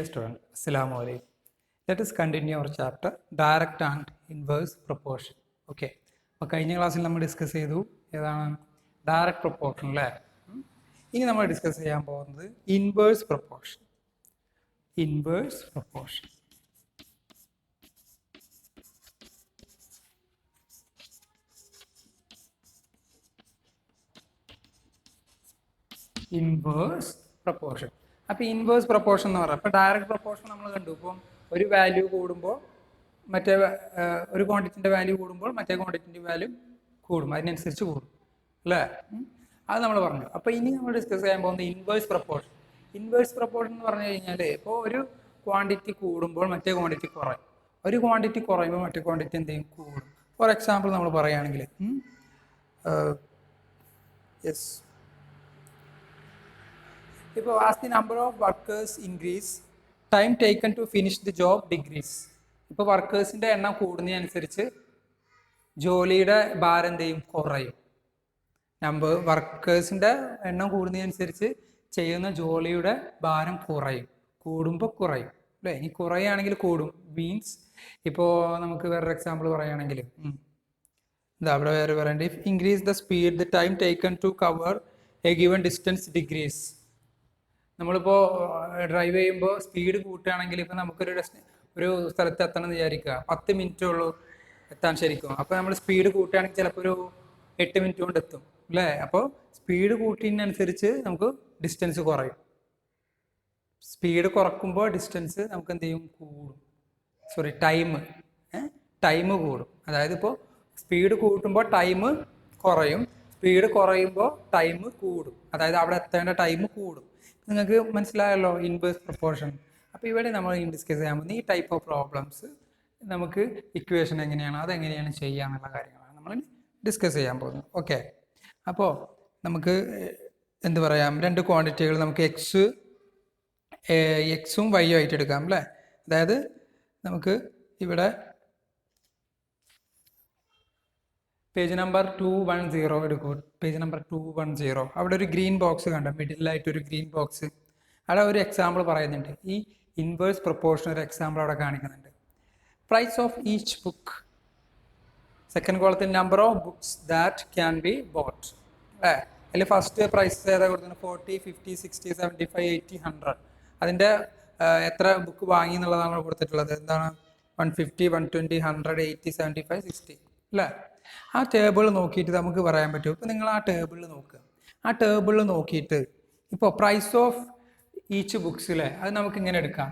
Student, Assalamu alaikum. Let us continue our chapter direct and inverse proportion. Okay. അപ്പോൾ കഴിഞ്ഞ ക്ലാസ്സിൽ നമ്മൾ discuss ചെയ്തു ഏതാണ് ഡയറക്റ്റ് പ്രൊപ്പോർഷൻ അല്ലേ. ഇനി നമ്മൾ ഡിസ്കസ് ചെയ്യാൻ പോകുന്നത് inverse proportion. Inverse proportion. Inverse proportion. അപ്പോൾ ഇൻവേഴ്സ് പ്രൊപ്പോർഷൻ എന്ന് പറയുന്നത് ഇപ്പോൾ ഡയറക്റ്റ് പ്രൊപ്പോർഷൻ നമ്മൾ കണ്ടു. ഇപ്പം ഒരു വാല്യൂ കൂടുമ്പോൾ മറ്റേ ഒരു ക്വാണ്ടിറ്റിൻ്റെ വാല്യൂ കൂടുമ്പോൾ മറ്റേ ക്വാണ്ടിറ്റിൻ്റെ വാല്യൂ കൂടും, അതിനനുസരിച്ച് കൂടും അല്ലേ. അത് നമ്മൾ പറഞ്ഞു. അപ്പോൾ ഇനി നമ്മൾ ഡിസ്കസ് ചെയ്യാൻ പോകുന്നത് ഇൻവേഴ്സ് പ്രൊപ്പോർഷൻ. ഇൻവേഴ്സ് പ്രൊപ്പോർഷൻ എന്ന് പറഞ്ഞു കഴിഞ്ഞാൽ ഇപ്പോൾ ഒരു ക്വാണ്ടിറ്റി കൂടുമ്പോൾ മറ്റേ ക്വാണ്ടിറ്റി കുറയും, ഒരു ക്വാണ്ടിറ്റി കുറയുമ്പോൾ മറ്റേ ക്വാണ്ടിറ്റി എന്തെങ്കിലും കൂടും. ഫോർ എക്സാമ്പിൾ നമ്മൾ പറയുകയാണെങ്കിൽ യെസ്, ഇപ്പോൾ as the number of workers increase time taken to finish the job decrease. ഇപ്പോൾ വർക്കേഴ്സിൻ്റെ എണ്ണം കൂടുന്നതനുസരിച്ച് ജോലിയുടെ ഭാരം എന്ത് ചെയ്യും, കുറയും. വർക്കേഴ്സിൻ്റെ എണ്ണം കൂടുന്നതനുസരിച്ച് ചെയ്യുന്ന ജോലിയുടെ ഭാരം കുറയും, കൂടുമ്പോൾ കുറയും അല്ലേ. ഇനി കുറയുകയാണെങ്കിൽ കൂടും മീൻസ് ഇപ്പോൾ നമുക്ക് വേറൊരു എക്സാമ്പിൾ പറയുകയാണെങ്കിൽ എന്താ അവിടെ വേറെ പറയേണ്ടത്, if increase the speed the time taken to cover a given distance decrease. നമ്മളിപ്പോൾ ഡ്രൈവ് ചെയ്യുമ്പോൾ സ്പീഡ് കൂട്ടുകയാണെങ്കിൽ ഇപ്പോൾ നമുക്കൊരു ഒരു സ്ഥലത്ത് എത്തണം എന്ന് വിചാരിക്കുക, 10 മിനിറ്റേ ഉള്ളൂ എത്താൻ ശരിക്കും. അപ്പോൾ നമ്മൾ സ്പീഡ് കൂട്ടുകയാണെങ്കിൽ ചിലപ്പോൾ ഒരു 8 മിനിറ്റ് കൊണ്ട് എത്തും അല്ലേ. അപ്പോൾ സ്പീഡ് കൂട്ടിനനുസരിച്ച് നമുക്ക് ഡിസ്റ്റൻസ് കുറയും. സ്പീഡ് കുറക്കുമ്പോൾ ഡിസ്റ്റൻസ് നമുക്ക് എന്ത് ചെയ്യും, കൂടും. സോറി, ടൈം കൂടും. അതായത് ഇപ്പോൾ സ്പീഡ് കൂട്ടുമ്പോൾ ടൈം കുറയും, സ്പീഡ് കുറയുമ്പോൾ ടൈം കൂടും. അതായത് അവിടെ എത്തേണ്ട ടൈം കൂടും. നിങ്ങൾക്ക് മനസ്സിലായല്ലോ ഇൻവേഴ്സ് പ്രൊപ്പോർഷൻ. അപ്പോൾ ഇവിടെ നമ്മൾ ഡിസ്കസ് ചെയ്യാൻ പോകുന്നത് ഈ ടൈപ്പ് ഓഫ് പ്രോബ്ലംസ് നമുക്ക് ഇക്വേഷൻ എങ്ങനെയാണ് അതെങ്ങനെയാണ് ചെയ്യുക എന്നുള്ള കാര്യങ്ങളാണ് നമ്മൾ ഡിസ്കസ് ചെയ്യാൻ പോകുന്നത്. ഓക്കെ. അപ്പോൾ നമുക്ക് എന്ത് പറയാം, രണ്ട് ക്വാണ്ടിറ്റികൾ നമുക്ക് എക്സും വൈയും ആയിട്ട് എടുക്കാം അല്ലേ. അതായത് നമുക്ക് ഇവിടെ പേജ് നമ്പർ 210 എടുക്കും. പേജ് നമ്പർ 210 അവിടെ ഒരു ഗ്രീൻ ബോക്സ് കണ്ട, മിഡിലായിട്ട് ഒരു ഗ്രീൻ ബോക്സ്. അവിടെ ഒരു എക്സാമ്പിൾ പറയുന്നുണ്ട്. ഈ ഇൻവേഴ്സ് പ്രൊപ്പോർഷൻ ഒരു എക്സാമ്പിൾ അവിടെ കാണിക്കുന്നുണ്ട്. Price of each book, second കോളത്തിൽ number of books that can be bought അല്ലേ. അതിൽ ഫസ്റ്റ് പ്രൈസ് ഏതാ കൊടുക്കുന്നത്, 40, 50, 60, 75, 80, 100. അതിൻ്റെ എത്ര ബുക്ക് വാങ്ങി എന്നുള്ളതാണ് കൊടുത്തിട്ടുള്ളത്. എന്താണ് 150, 120, 100, 80, 75, 60 അല്ലേ. ആ ടേബിൾ നോക്കിയിട്ട് നമുക്ക് പറയാൻ പറ്റും. ഇപ്പോൾ നിങ്ങൾ ആ ടേബിളിൽ നോക്കുക. ആ ടേബിളിൽ നോക്കിയിട്ട് ഇപ്പോൾ പ്രൈസ് ഓഫ് ഈച്ച് ബുക്സിലെ അത് നമുക്ക് ഇങ്ങനെ എടുക്കാം.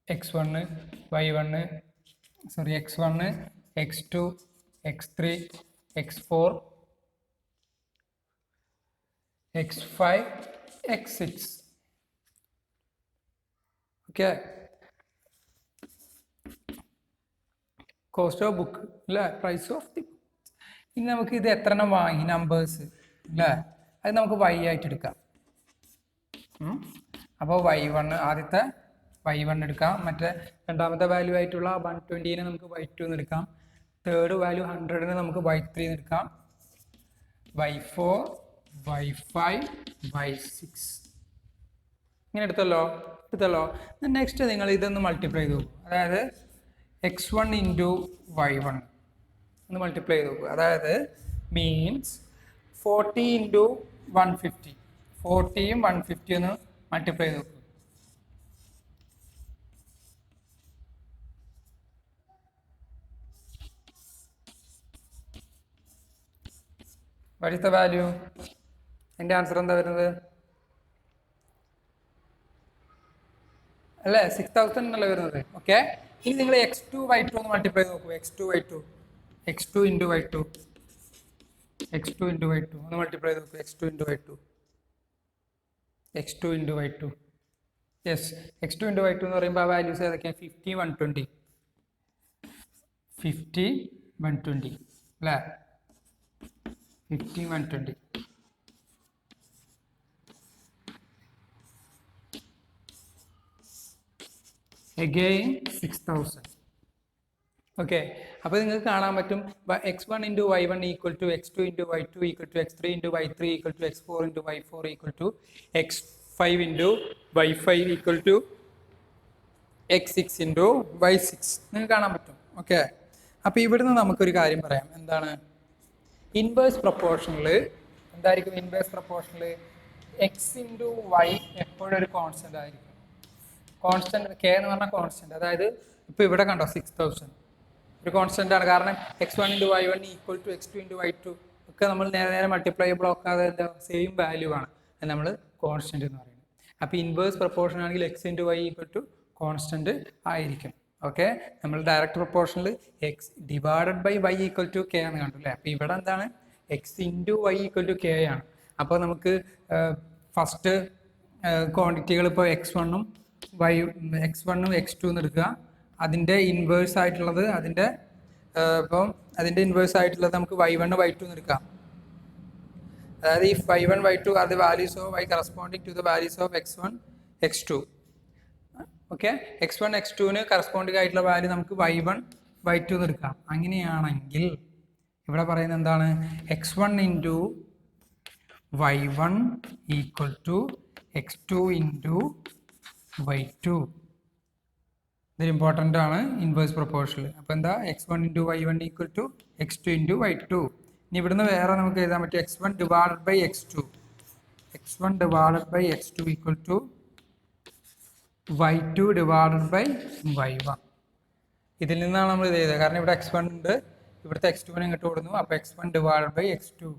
x1, y1, sorry x1, x2, x3, x4, x5, x6. Okay. Cost of book അല്ലേ, പ്രൈസ് ഓഫ് ദി. ഇനി നമുക്ക് ഇത് എത്ര എണ്ണം വാങ്ങി നമ്പേഴ്സ് അല്ലേ, അത് നമുക്ക് y ആയിട്ട് എടുക്കാം. അപ്പോൾ y1 ആദ്യത്തെ y1 എടുക്കാം. മറ്റേ രണ്ടാമത്തെ വാല്യൂ ആയിട്ടുള്ള 120നെ നമുക്ക് y2 എന്ന് എടുക്കാം. തേർഡ് വാല്യൂ 100നെ നമുക്ക് y3 എന്ന് എടുക്കാം. y4, y5, y6 ഇങ്ങനെ എടുത്തല്ലോ. നെക്സ്റ്റ് നിങ്ങൾ ഇതൊന്ന് മൾട്ടിപ്ലൈ ചെയ്ത് നോക്കും. അതായത് x1 ഇൻറ്റു y1 ഒന്ന് മൾട്ടിപ്ലൈ ചെയ്ത് നോക്കുക. അതായത് മീൻസ് 40 ഇൻറ്റു 150, 40യും 150 ഒന്ന് മൾട്ടിപ്ലൈ ചെയ്ത് നോക്കുക. What is the value? എൻ്റെ ആൻസർ എന്താ വരുന്നത് അല്ലേ, 6000 എന്നല്ലേ വരുന്നത്. ഓക്കെ. ഇനി നിങ്ങൾ x2 y2 ഒന്ന് മൾട്ടിപ്ലൈ ചെയ്ത് നോക്കൂ. x2 ഇൻറ്റു y2 ഒന്ന് മൾട്ടിപ്ലൈ ചെയ്ത് നോക്കൂ. x2 into y2 yes, x2 into y2 എന്ന് പറയുമ്പോൾ ആ വാല്യൂസ് ഏതൊക്കെയാണ്, 50, 120, 50, 120 അല്ലേ. 50, 120. Again 6000. ഓക്കെ. അപ്പോൾ നിങ്ങൾക്ക് കാണാൻ പറ്റും x1 into y1 equal to x2 into y2 equal to x3 into y3 equal to x4 into y4 equal to x5 into y5 equal to x6 into y6 നിങ്ങൾക്ക് കാണാൻ പറ്റും. Okay, അപ്പോൾ ഇവിടുന്ന് നമുക്കൊരു കാര്യം പറയാം. എന്താണ് ഇൻവേഴ്സ് പ്രൊപ്പോർഷനിൽ എന്തായിരിക്കും? ഇൻവേഴ്സ് പ്രൊപ്പോർഷനിൽ എക്സ് ഇൻറ്റു വൈ എപ്പോഴും ഒരു കോൺസ്റ്റൻ്റ് ആയിരിക്കും. കോൺസ്റ്റന്റ് കെ എന്ന് പറഞ്ഞാൽ കോൺസ്റ്റന്റ്, അതായത് ഇപ്പോൾ ഇവിടെ കണ്ടോ 6000 ഒരു കോൺസ്റ്റന്റ് ആണ്. കാരണം x1 into y1 equal to x2 into y2 ഒക്കെ നമ്മൾ നേരെ നേരെ മൾട്ടിപ്ലൈബിൾ ആക്കാതെ എന്താ സെയിം വാല്യൂ ആണ്, അത് നമ്മൾ കോൺസ്റ്റന്റ് എന്ന് പറയുന്നത്. അപ്പോൾ ഇൻവേഴ്സ് പ്രൊപ്പോർഷൻ ആണെങ്കിൽ x into y equal to constant ആയിരിക്കും. ഓക്കെ, നമ്മൾ ഡയറക്റ്റ് പ്രൊപ്പോർഷനിൽ x divided by y equal to k എന്ന് കണ്ടു അല്ലേ. അപ്പോൾ ഇവിടെ എന്താണ് x into y equal to k ആണ്. അപ്പോൾ നമുക്ക് ഫസ്റ്റ് ക്വാണ്ടിറ്റികൾ ഇപ്പോൾ x1ഉം x1ഉം x2 എന്ന് എടുക്കുക. അതിൻ്റെ ഇൻവേഴ്സ് ആയിട്ടുള്ളത് ഇപ്പം അതിൻ്റെ ഇൻവേഴ്സ് ആയിട്ടുള്ളത് നമുക്ക് y1 y2 എന്ന് എടുക്കാം. അതായത് if y1 y2 are the values of y corresponding to the values of x1 x2. Okay, x1 x2ന് കറസ്പോണ്ടിങ് ആയിട്ടുള്ള വാല്യൂ നമുക്ക് y1 y2 എന്ന് എടുക്കാം. അങ്ങനെയാണെങ്കിൽ ഇവിടെ പറയുന്നത് എന്താണ്? x1 into y1 equal to x2 into y2. ഇതൊരു ഇമ്പോർട്ടൻ്റ് ആണ് ഇൻവേഴ്സ് പ്രൊപ്പോർഷനിൽ. അപ്പോൾ എന്താ x1 into y1 equal to x2 into y2. ഇനി ഇവിടുന്ന് വേറെ നമുക്ക് എഴുതാൻ പറ്റും x1 divided by x2. x1 divided by x2 equal to y2 divided by y1. ഇതിൽ നിന്നാണ് നമ്മൾ ഇത് ചെയ്തത്. കാരണം ഇവിടെ x1 ഉണ്ട്, ഇവിടുത്തെ x2നെ ഇങ്ങോട്ട് കൊടുക്കുന്നു. അപ്പോൾ x1 divided by x2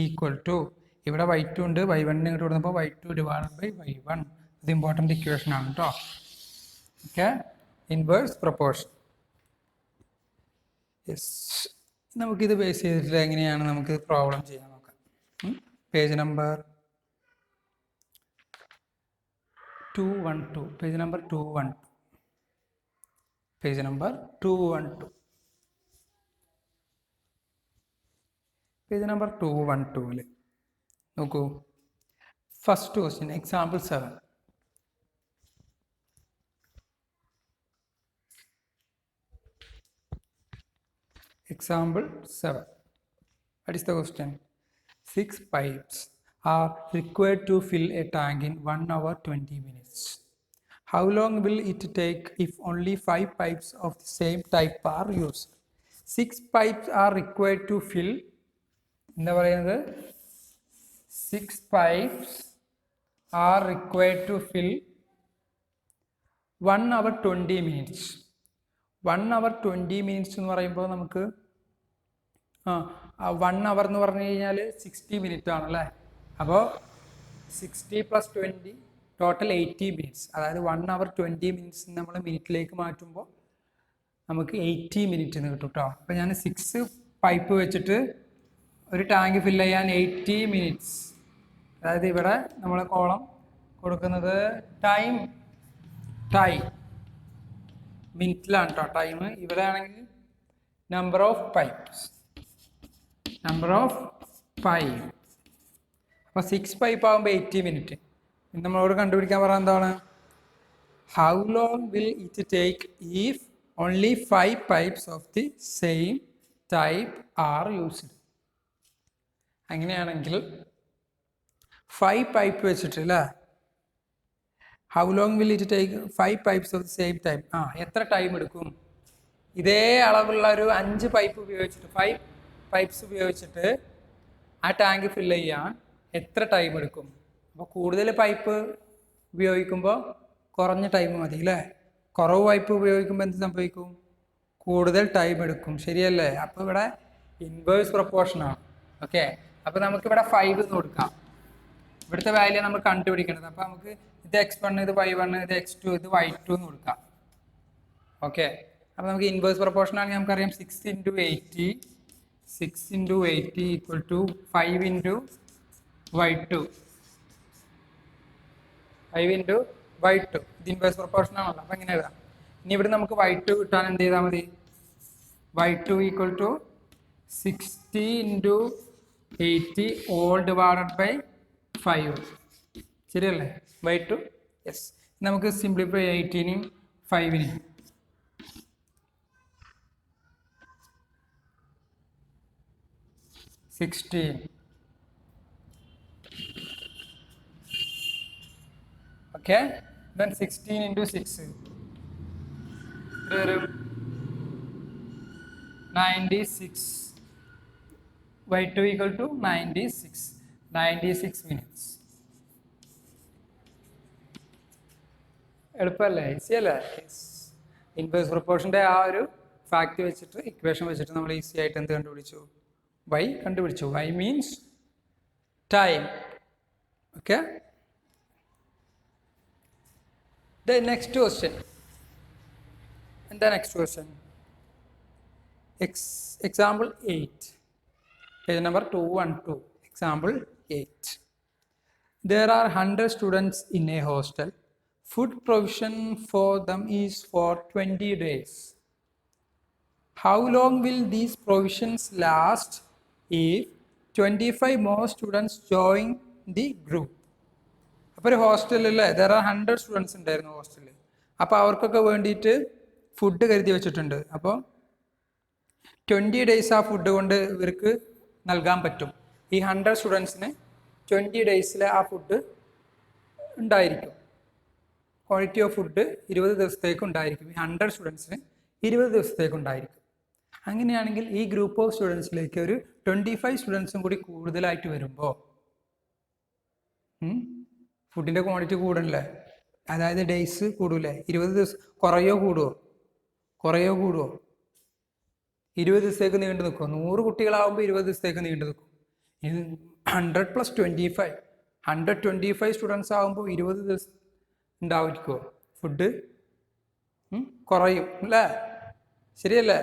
equal to ഇവിടെ y2 ഉണ്ട്, y1നെ ഇങ്ങോട്ട് കൊടുക്കുന്നപ്പോൾ y2 ഡിവൈഡഡ് ബൈ y1. ഇത് ഇമ്പോർട്ടൻ്റ് ഇക്വേഷൻ ആണ് കേട്ടോ. Okay, inverse proportion. യെസ്, നമുക്കിത് ബേസ് ചെയ്തിട്ട് എങ്ങനെയാണ് നമുക്ക് പ്രോബ്ലം ചെയ്യാൻ നോക്കാം. Page number 212. Page number 212. Page number 212. Page number 212 നോക്കൂ. First question example 7. Example 7. What is the question? 6 pipes are required to fill a tank in 1 hour 20 minutes. How long will it take if only 5 pipes of the same type are used? 6 pipes are required to fill. എന്താ പറയുന്നത്? 6 pipes are required to fill 1 hour 20 minutes. 1 hour 20 minutes എന്ന് പറയുമ്പോൾ നമുക്ക് 1 hour എന്ന് പറഞ്ഞു കഴിഞ്ഞാൽ 60 minute ആണല്ലേ. അപ്പോൾ 60 + 20 ടോട്ടൽ 80 മിനിറ്റ്സ്. അതായത് 1 hour 20 മിനിറ്റ്സ് നമ്മൾ മിനിറ്റിലേക്ക് മാറ്റുമ്പോൾ നമുക്ക് 80 മിനിറ്റ് എന്ന് കിട്ടും കേട്ടോ. അപ്പോൾ ഞാൻ 6 പൈപ്പ് വെച്ചിട്ട് ഒരു ടാങ്ക് ഫില്ല് ചെയ്യാൻ 80 മിനിറ്റ്സ്. അതായത് ഇവിടെ നമ്മൾ കോളം കൊടുക്കുന്നത് ടൈം മിനിറ്റിലാണ് കേട്ടോ ടൈം. ഇവിടെ ആണെങ്കിൽ നമ്പർ ഓഫ് പൈപ്സ്. അപ്പോൾ 6 പൈപ്പ് ആകുമ്പോൾ 80 മിനിറ്റ്. നമ്മളോട് കണ്ടുപിടിക്കാൻ പറയാൻ എന്താണ്? How long will it take if only 5 pipes of the same type are used. അങ്ങനെയാണെങ്കിൽ 5 പൈപ്പ് വെച്ചിട്ട് അല്ലേ, how long will it take 5 pipes of the same type. എത്ര ടൈം എടുക്കും? ഇതേ അളവുള്ള ഒരു 5 പൈപ്പ് ഉപയോഗിച്ചിട്ട് 5 പൈപ്സ് ഉപയോഗിച്ചിട്ട് ആ ടാങ്ക് ഫില്ല് ചെയ്യാൻ എത്ര ടൈം എടുക്കും? അപ്പോൾ കൂടുതൽ പൈപ്പ് ഉപയോഗിക്കുമ്പോൾ കുറഞ്ഞ ടൈം മതി അല്ലേ. കുറവ് പൈപ്പ് ഉപയോഗിക്കുമ്പോൾ എന്ത് സംഭവിക്കും? കൂടുതൽ ടൈം എടുക്കും. ശരിയല്ലേ? അപ്പോൾ ഇവിടെ ഇൻവേഴ്സ് പ്രൊപ്പോർഷനാണ്. ഓക്കെ, അപ്പോൾ നമുക്കിവിടെ 5 എന്ന് കൊടുക്കാം. ഇവിടുത്തെ വാല്യൂ നമ്മൾ കണ്ടുപിടിക്കേണ്ടത്. അപ്പോൾ നമുക്ക് ഇത് x1, ഇത് y1, ഇത് x2, ഇത് y2 എന്ന് കൊടുക്കാം. ഓക്കെ, അപ്പോൾ നമുക്ക് ഇൻവേഴ്സ് പ്രൊപ്പോർഷൻ ആണെങ്കിൽ നമുക്കറിയാം 6 × 80 ഈക്വൽ ടു 5 × y2. 5 × y2 ഇത് ഇൻവേഴ്സ് പ്രൊപ്പോർഷൻ ആണല്ലോ. അപ്പോൾ എങ്ങനെ എഴുതാം? ഇനി ഇവിടെ നമുക്ക് y2 കിട്ടാൻ എന്ത് ചെയ്താൽ മതി? y2 equal to 60 × 80 all divided by 5. ശരിയല്ലേ? y2. യെസ്, നമുക്ക് സിംപ്ലിഫൈ 18നെയും 5നെയും. 16. Okay, then 16 × 6 96. y2 equal to 96 minutes. എളുപ്പമല്ലേ? ഈസി അല്ലേ? ഇൻവേഴ്സ് പ്രൊപ്പോർഷൻ്റെ ആ ഒരു ഫാക്ട് വെച്ചിട്ട് ഇക്വേഷൻ വെച്ചിട്ട് നമ്മൾ ഈസി ആയിട്ട് എന്ത് കണ്ടുപിടിച്ചു? y കണ്ടുപിടിച്ചു. y means time. Okay. The next question. And the next question. Example 8. Page number 212. Example 8. There are 100 students in a hostel. Food provision for them is for 20 days. How long will these provisions last if 25 more students join the group? അപ്പോൾ ഒരു ഹോസ്റ്റലിൽ there are 100 students ഉണ്ടായിരുന്നു ഹോസ്റ്റലിൽ. അപ്പോൾ അവർക്കൊക്കെ വേണ്ടിയിട്ട് food കരുതി വെച്ചിട്ടുണ്ട്. അപ്പോൾ 20 ഡേയ്സ് ആ ഫുഡ് കൊണ്ട് ഇവർക്ക് നൽകാൻ പറ്റും. ഈ 100 സ്റ്റുഡൻസിന് 20 ഡേയ്സിൽ ആ ഫുഡ് ഉണ്ടായിരിക്കും. ക്വാളിറ്റി ഓഫ് ഫുഡ് 20 ദിവസത്തേക്ക് ഉണ്ടായിരിക്കും. ഈ 100 സ്റ്റുഡൻസിന് 20 ദിവസത്തേക്ക് ഉണ്ടായിരിക്കും. അങ്ങനെയാണെങ്കിൽ ഈ ഗ്രൂപ്പ് ഓഫ് സ്റ്റുഡൻസിലേക്ക് ഒരു 25 സ്റ്റുഡൻസും കൂടി കൂടുതലായിട്ട് വരുമ്പോൾ ഫുഡിൻ്റെ ക്വാണ്ടിറ്റി കൂടണല്ലേ? അതായത് ഡേയ്സ് കൂടൂലേ? 20 ദിവസം കുറയോ കൂടുമോ? 20 ദിവസത്തേക്ക് നീണ്ടു നിൽക്കും. 100 കുട്ടികളാവുമ്പോൾ 20 ദിവസത്തേക്ക് നീണ്ടു നിൽക്കും. ഇത് 100 + 25 125 സ്റ്റുഡൻസ് ആകുമ്പോൾ 20 ദിവസം ഉണ്ടാവുമായിരിക്കുമോ? ഫുഡ് കുറയും അല്ലേ? ശരിയല്ലേ?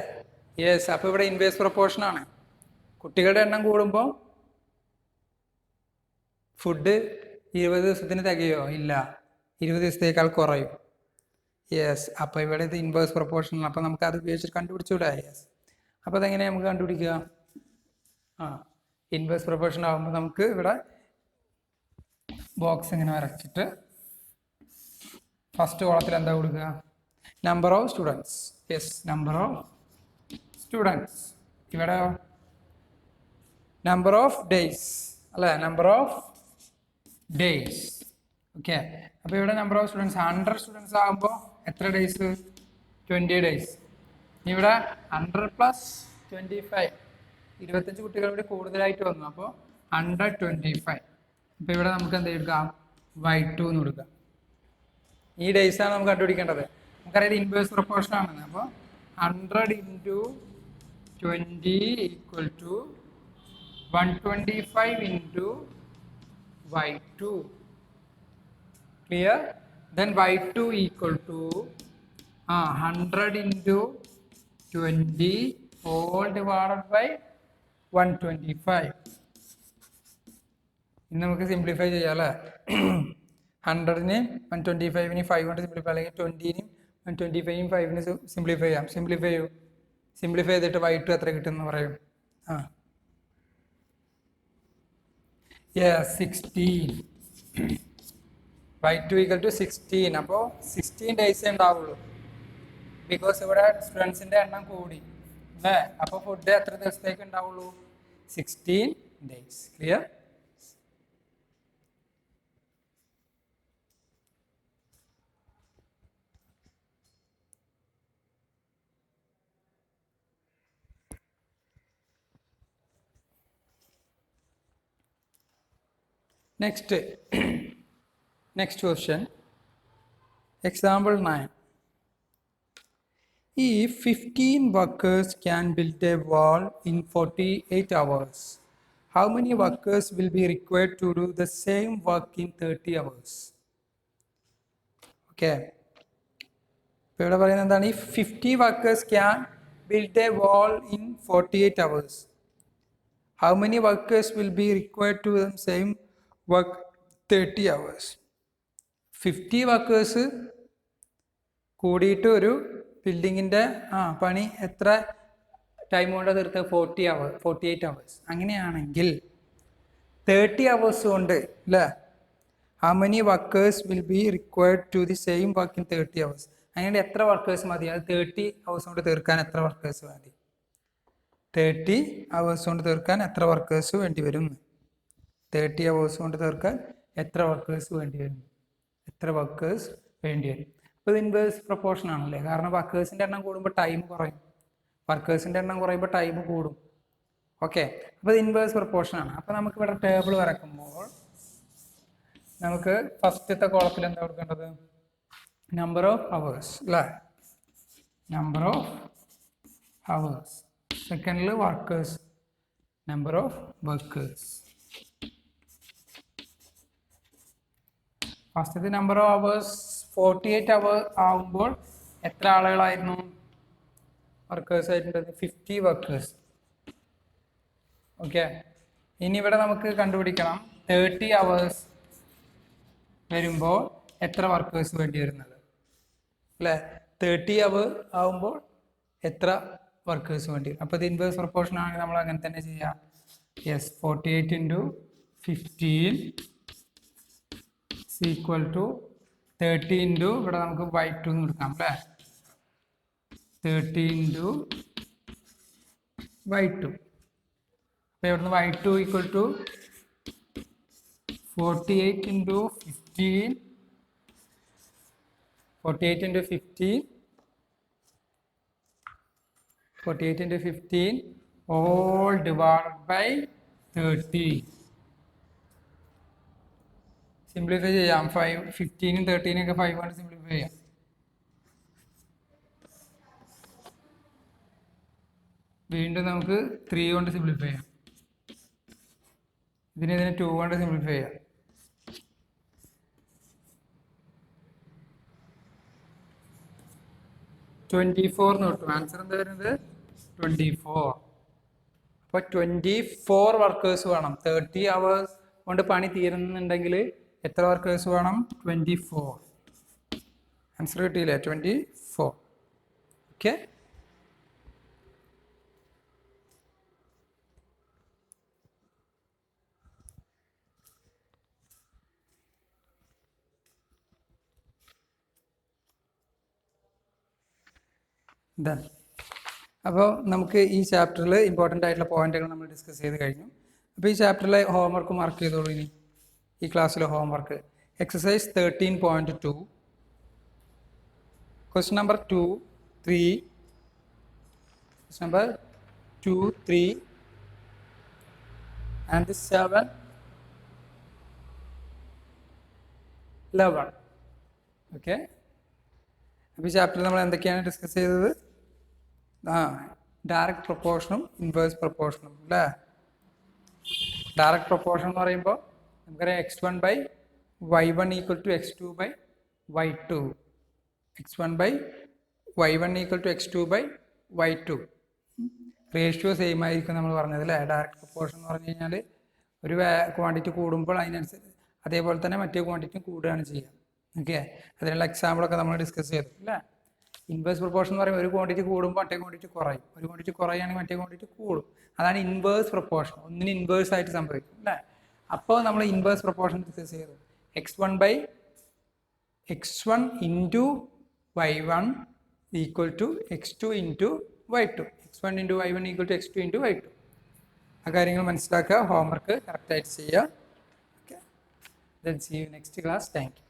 യെസ്. അപ്പോൾ ഇവിടെ ഇൻവേഴ്സ് പ്രൊപ്പോർഷൻ ആണ്. കുട്ടികളുടെ എണ്ണം കൂടുമ്പോൾ ഫുഡ് 20 ദിവസത്തിന് തികയോ? ഇല്ല, 20 ദിവസത്തേക്കാൾ കുറയും. യെസ്. അപ്പോൾ ഇവിടെ ഇത് ഇൻവേഴ്സ് പ്രൊപ്പോർഷൻ ആണ്. അപ്പോൾ നമുക്ക് അത് ഉപയോഗിച്ചിട്ട് കണ്ടുപിടിച്ചുകൂടാ? യെസ്. അപ്പോൾ അതെങ്ങനെയാണ് നമുക്ക് കണ്ടുപിടിക്കുക? ഇൻവേഴ്സ് പ്രൊപ്പോർഷൻ ആകുമ്പോൾ നമുക്ക് ഇവിടെ ബോക്സ് ഇങ്ങനെ വരച്ചിട്ട് ഫസ്റ്റ് കോളത്തിൽ എന്താ കൊടുക്കുക? Number of students. Yes, number of students. ഇവിടെ നമ്പർ ഓഫ് ഡേയ്സ് അല്ലേ? Number of days. ഓക്കെ. അപ്പോൾ ഇവിടെ നമ്പർ ഓഫ് സ്റ്റുഡൻസ് 100 സ്റ്റുഡൻസ് ആകുമ്പോൾ എത്ര ഡേയ്സ്? 20 ഡേയ്സ്. ഇവിടെ 100 + 25 25 കുട്ടികൾ കൂടി കൂടുതലായിട്ട് വന്നു. അപ്പോൾ 125. അപ്പോൾ ഇവിടെ നമുക്ക് എന്ത് എടുക്കാം? y2 എന്ന് കൊടുക്കാം. ഈ ഡേയ്സാണ് നമുക്ക് കണ്ടുപിടിക്കേണ്ടത്. നമുക്കറിയാം ഇൻവേഴ്സ് പ്രൊപ്പോർഷൻ ആണെന്ന്. അപ്പോൾ 100 × 20 = 125 × y2. Clear? Then y2 = 100 × 20 all divided by 125. ഇനി നമുക്ക് സിംപ്ലിഫൈ ചെയ്യാം അല്ലേ? 100നെ 125ന് 5 കൊണ്ട് സിംപ്ലിഫൈ, അല്ലെങ്കിൽ 20നും 125നും 5ന് സിംപ്ലിഫൈ ചെയ്യാം. സിംപ്ലിഫൈ ചെയ്തിട്ട് y2 എത്ര കിട്ടുമെന്ന് പറയും? Yes, 16. y2 = 16. അപ്പോൾ 16 ഡേയ്സേ ഉണ്ടാവുള്ളൂ. ബിക്കോസ് ഇവിടെ സ്റ്റുഡൻസിൻ്റെ എണ്ണം കൂടി അല്ലേ? അപ്പോൾ ഫുഡ് എത്ര ദിവസത്തേക്ക് ഉണ്ടാവുള്ളൂ? 16 days. Clear? Next question. Example 9. If 15 workers can build a wall in 48 hours, how many workers will be required to do the same work in 30 hours? Okay. ഇപ്പോൾ ഇവിടെ പറയുന്നത് എന്താണ്? If 50 workers can build a wall in 48 hours, how many workers will be required to do the same work 30 hours? 50 workers കൂടിയിട്ട് ഒരു ബിൽഡിങ്ങിൻ്റെ പണി എത്ര time കൊണ്ട് തീർത്ത്? 48 hours. അങ്ങനെയാണെങ്കിൽ 30 hours കൊണ്ട് അല്ലേ? how many workers will be required to the same work in 30 hours? അങ്ങനെ എത്ര വർക്കേഴ്സ് മതി? അത് 30 hours കൊണ്ട് തീർക്കാൻ എത്ര വർക്കേഴ്സ് മതി? 30 hours കൊണ്ട് തീർക്കാൻ എത്ര വർക്കേഴ്സ് വേണ്ടി വരും? 30 hours കൊണ്ട് തീർക്കാൻ എത്ര വർക്കേഴ്സ് വേണ്ടി വരും? ഇപ്പോൾ ഇത് ഇൻവേഴ്സ് പ്രൊപ്പോർഷൻ ആണല്ലേ, കാരണം വർക്കേഴ്സിൻ്റെ എണ്ണം കൂടുമ്പോൾ ടൈം കുറയും, വർക്കേഴ്സിൻ്റെ എണ്ണം കുറയുമ്പോൾ ടൈം കൂടും. ഓക്കെ, അപ്പോൾ ഇത് ഇൻവേഴ്സ് പ്രൊപ്പോർഷൻ ആണ്. അപ്പോൾ നമുക്ക് ഇവിടെ ടേബിൾ വരക്കുമ്പോൾ നമുക്ക് ഫസ്റ്റത്തെ കോളത്തിൽ എന്താ കൊടുക്കേണ്ടത്? നമ്പർ ഓഫ് ഹവേഴ്സ് അല്ലേ, നമ്പർ ഓഫ് ഹവേഴ്സ്. സെക്കൻഡിൽ വർക്കേഴ്സ്, നമ്പർ ഓഫ് വർക്കേഴ്സ്. ഫസ്റ്റത്തെ നമ്പർ ഓഫ് ഹവേഴ്സ് 48 അവർ ആകുമ്പോൾ എത്ര ആളുകളായിരുന്നു വർക്കേഴ്സ് ആയിട്ടുള്ളത്? 50 വർക്കേഴ്സ്. ഓക്കെ, ഇനി ഇവിടെ നമുക്ക് കണ്ടുപിടിക്കണം 30 അവേഴ്സ് വരുമ്പോൾ എത്ര വർക്കേഴ്സ് വേണ്ടി വരുന്നത് അല്ലേ. 30 അവർ ആകുമ്പോൾ എത്ര വർക്കേഴ്സ് വേണ്ടി വരും? അപ്പോൾ ഇത് ഇൻവേഴ്സ് പ്രൊപ്പോർഷൻ ആണെങ്കിൽ നമ്മൾ അങ്ങനെ തന്നെ ചെയ്യാം. യെസ്, 48 × 15 ഈക്വൽ ടു 30 × ഇവിടെ നമുക്ക് y2 എന്ന് എടുക്കാം അല്ലേ, 30 × y2. അപ്പോൾ ഇവിടുന്ന് y2 equal to 48 × 15, 48 × 15, 48 × 15 all divided by 30. Simplify ചെയ്യാം. 15 13 5 കൊണ്ട് സിംപ്ലിഫൈ ചെയ്യാം. വീണ്ടും നമുക്ക് 3 കൊണ്ട് സിംപ്ലിഫൈ ചെയ്യാം. ഇതിനെ 2 കൊണ്ട് സിംപ്ലിഫൈ ചെയ്യാം. 24 എന്ന് കിട്ടും. ആൻസർ എന്താ വരുന്നത്? 24. അപ്പോൾ 24 വർക്കേഴ്സ് വേണം. 30 അവേഴ്സ് കൊണ്ട് പണി തീരുന്നുണ്ടെങ്കിൽ എത്ര വർക്കേഴ്സ് വേണം? 24. ആൻസർ കിട്ടിയില്ലേ? 24. Okay, done. അപ്പോൾ നമുക്ക് ഈ ചാപ്റ്ററിൽ ഇമ്പോർട്ടൻ്റ് ആയിട്ടുള്ള പോയിന്റുകൾ നമ്മൾ ഡിസ്കസ് ചെയ്ത് കഴിഞ്ഞു. അപ്പോൾ ഈ ചാപ്റ്ററിലെ ഹോംവർക്ക് മാർക്ക് ചെയ്തോളൂ. ഇനി ഈ ക്ലാസ്സിലെ homework exercise 13.2, question number 2, 3, question number 2, 3 and 7, 11. Okay, അപ്പോൾ ഈ ചാപ്റ്ററിൽ നമ്മൾ എന്തൊക്കെയാണ് ഡിസ്കസ് ചെയ്തത്? ഡയറക്റ്റ് പ്രൊപ്പോർഷനും ഇൻവേഴ്സ് പ്രൊപ്പോർഷനും അല്ലേ. ഡയറക്റ്റ് പ്രൊപ്പോർഷൻ എന്ന് പറയുമ്പോൾ നമുക്കറിയാം x1/y1 equal to x2/y2, x1/y1 equal to x2/y2. Ratio same ആയിരിക്കും നമ്മൾ പറഞ്ഞത് അല്ലേ. ഡയറക്റ്റ് പ്രൊപ്പോർഷൻ എന്ന് പറഞ്ഞു കഴിഞ്ഞാൽ ഒരു ക്വാണ്ടിറ്റി കൂടുമ്പോൾ അതിനനുസരിച്ച് അതേപോലെ തന്നെ മറ്റേ ക്വാണ്ടിറ്റിയും കൂടുകയാണ് ചെയ്യുക. ഓക്കെ, അതിനുള്ള എക്സാമ്പിളൊക്കെ നമ്മൾ ഡിസ്കസ് ചെയ്തു അല്ലേ. ഇൻവേഴ്സ് പ്രൊപ്പോർഷൻ എന്ന് പറയുമ്പോൾ ഒരു ക്വാണ്ടിറ്റി കൂടുമ്പോൾ മറ്റേ ക്വാണ്ടിറ്റി കുറയും, ഒരു ക്വാണ്ടിറ്റി കുറയുകയാണെങ്കിൽ മറ്റേ ക്വാണ്ടിറ്റി കൂടും. അതാണ് ഇൻവേഴ്സ് പ്രൊപ്പോർഷൻ. ഒന്നിന് ഇൻവേഴ്സ് ആയിട്ട് സംഭവിക്കും അല്ലേ. അപ്പോൾ നമ്മൾ ഇൻവേഴ്സ് പ്രൊപ്പോർഷൻ ഡിസ്കസ് ചെയ്തു. x1 into y1 equal to x2 into y2, x1 into y1 equal to x2 into y2. ആ കാര്യങ്ങൾ മനസ്സിലാക്കുക, ഹോംവർക്ക് കറക്റ്റായിട്ട് ചെയ്യുക. Okay, then see you next class. Thank you.